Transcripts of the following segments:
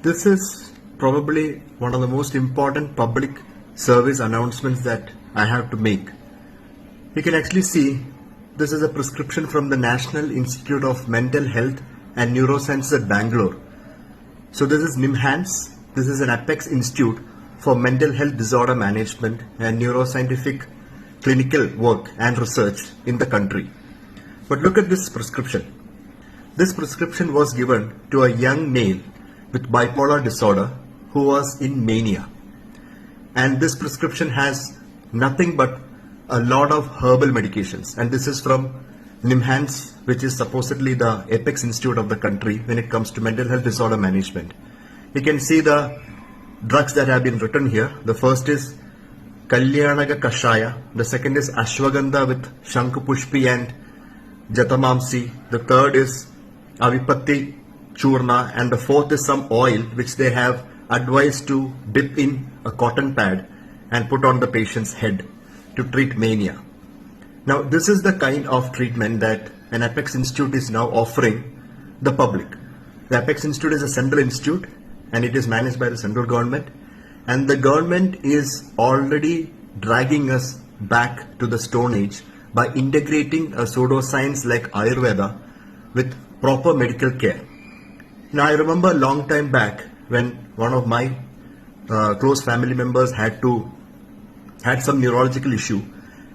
This is probably one of the most important public service announcements that I have to make. You can actually see this is a prescription from the National Institute of Mental Health and Neuroscience at Bangalore. So this is NIMHANS. This is an Apex Institute for Mental Health Disorder Management and Neuroscientific Clinical Work and Research in the country. But look at this prescription. This prescription was given to a young male with bipolar disorder who was in mania. And this prescription has nothing but a lot of herbal medications. And this is from NIMHANS, which is supposedly the apex institute of the country when it comes to mental health disorder management. You can see the drugs that have been written here. The first is Kalyanaga Kashaya. The second is Ashwagandha with Shankupushpi and Jatamamsi. The third is Avipatti Churna, and the fourth is some oil which they have advised to dip in a cotton pad and put on the patient's head to treat mania. Now this is the kind of treatment that an Apex Institute is now offering the public. The Apex Institute is a central institute and it is managed by the central government, and the government is already dragging us back to the Stone Age by integrating a pseudoscience like Ayurveda with proper medical care. Now I remember a long time back when one of my close family members had some neurological issue,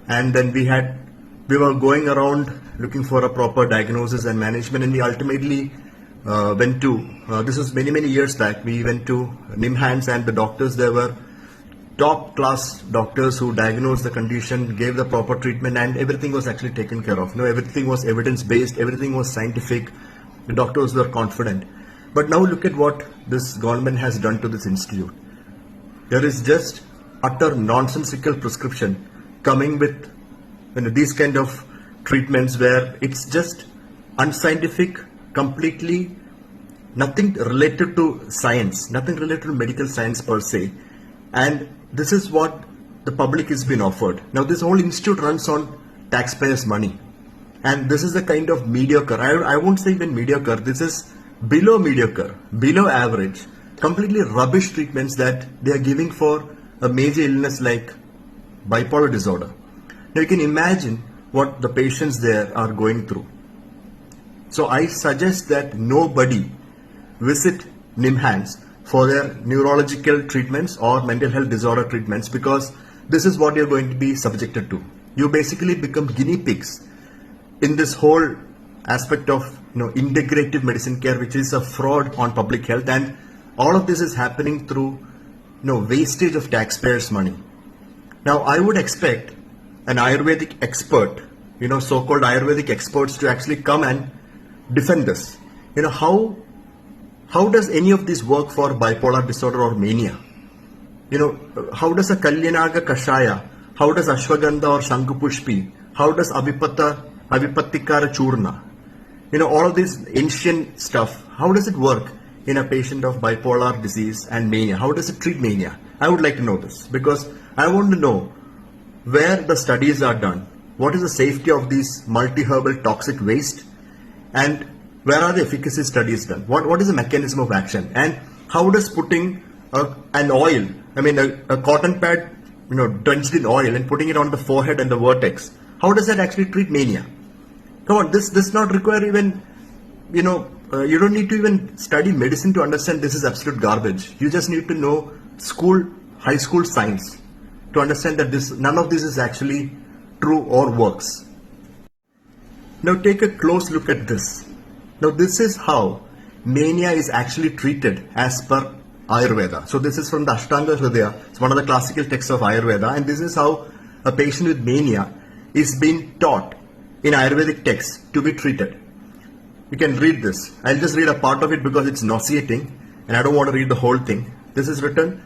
and then we were going around looking for a proper diagnosis and management, and we ultimately went to this was many years back. We went to NIMHANS, and the doctors there were top class doctors who diagnosed the condition, gave the proper treatment, and everything was actually taken care of. Everything was evidence based, everything was scientific. The doctors were confident. But now look at what this government has done to this institute. There is just utter nonsensical prescription coming with these kind of treatments where it's just unscientific, completely nothing related to science, nothing related to medical science per se. And this is what the public is being offered. Now this whole institute runs on taxpayers' money. And this is the kind of mediocre, I won't say even mediocre, this is below mediocre, below average, completely rubbish treatments that they are giving for a major illness like bipolar disorder. Now you can imagine what the patients there are going through. So I suggest that nobody visit NIMHANS for their neurological treatments or mental health disorder treatments, because this is what you're going to be subjected to. You basically become guinea pigs in this whole aspect of integrative medicine care, which is a fraud on public health, and all of this is happening through wastage of taxpayers' money. Now I would expect an Ayurvedic expert, so-called Ayurvedic experts, to actually come and defend this. How does any of this work for bipolar disorder or mania? How does a Kalyanaga Kashaya, how does Ashwagandha or Shankupushpi, how does Avipattikara Churna, all of this ancient stuff, how does it work in a patient of bipolar disease and mania? How does it treat mania? I would like to know this, because I want to know where the studies are done, what is the safety of these multi-herbal toxic waste, and where are the efficacy studies done? What is the mechanism of action? And how does putting an oil, a cotton pad, drenched in oil and putting it on the forehead and the vertex, how does that actually treat mania? Come on, this does not require even, you don't need to even study medicine to understand this is absolute garbage. You just need to know high school science to understand that none of this is actually true or works. Now take a close look at this. Now this is how mania is actually treated as per Ayurveda. So this is from the Ashtanga Hridaya. It's one of the classical texts of Ayurveda, and this is how a patient with mania is being taught in Ayurvedic texts to be treated. You can read this. I'll just read a part of it because it's nauseating and I don't want to read the whole thing. This is written: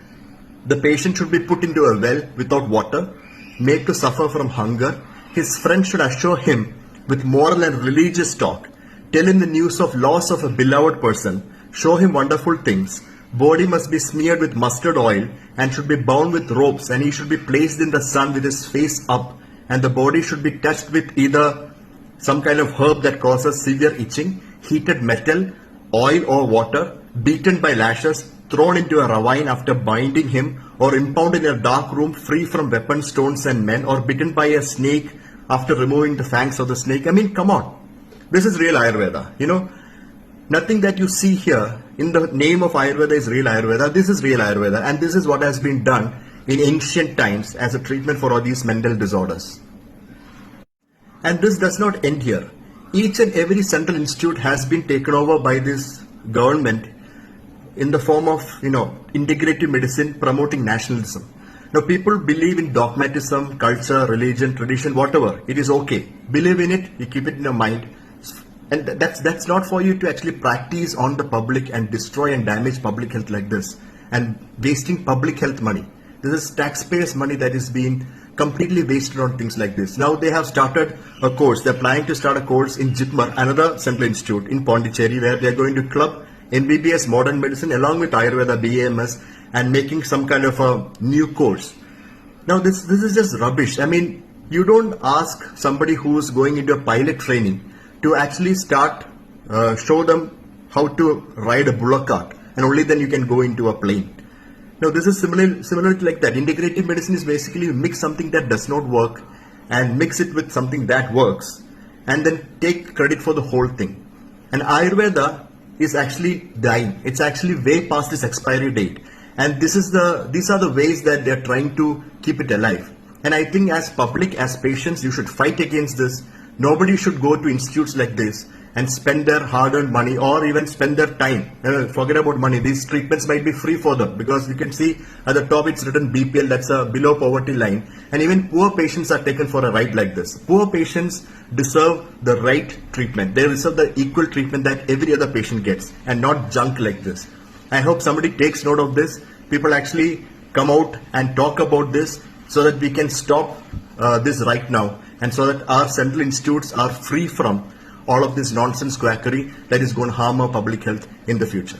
the patient should be put into a well without water, made to suffer from hunger. His friend should assure him with moral and religious talk, tell him the news of loss of a beloved person, show him wonderful things. Body must be smeared with mustard oil and should be bound with ropes, and he should be placed in the sun with his face up, and the body should be touched with either some kind of herb that causes severe itching, heated metal, oil or water. beaten by lashes, thrown into a ravine after binding him, or impounded in a dark room free from weapons, stones and men, or bitten by a snake after removing the fangs of the snake. I mean, come on. This is real Ayurveda. Nothing that you see here in the name of Ayurveda is real Ayurveda. This is real Ayurveda, and this is what has been done in ancient times as a treatment for all these mental disorders. And this does not end here. Each and every central institute has been taken over by this government in the form of, integrative medicine promoting nationalism. Now, people believe in dogmatism, culture, religion, tradition, whatever. It is okay. Believe in it, you keep it in your mind. And that's not for you to actually practice on the public and destroy and damage public health like this and wasting public health money. This is taxpayers' money that is being completely wasted on things like this. Now they have started a course. They're planning to start a course in Jitmar, another central institute in Pondicherry, where they're going to club MBBS modern medicine along with Ayurveda BAMS and making some kind of a new course. Now this is just rubbish. I mean, you don't ask somebody who's going into a pilot training to actually show them how to ride a bullock cart, and only then you can go into a plane. Now this is similar to like that. Integrative medicine is basically mix something that does not work and mix it with something that works, and then take credit for the whole thing. And Ayurveda is actually dying. It's actually way past its expiry date, and these are the ways that they're trying to keep it alive. And I think as public, as patients, you should fight against this. Nobody should go to institutes like this and spend their hard-earned money or even spend their time. Forget about money. These treatments might be free for them, because you can see at the top it's written BPL, that's a below poverty line. And even poor patients are taken for a ride like this. Poor patients deserve the right treatment. They deserve the equal treatment that every other patient gets, and not junk like this. I hope somebody takes note of this. People actually come out and talk about this so that we can stop this right now, and so that our central institutes are free from all of this nonsense quackery that is going to harm our public health in the future.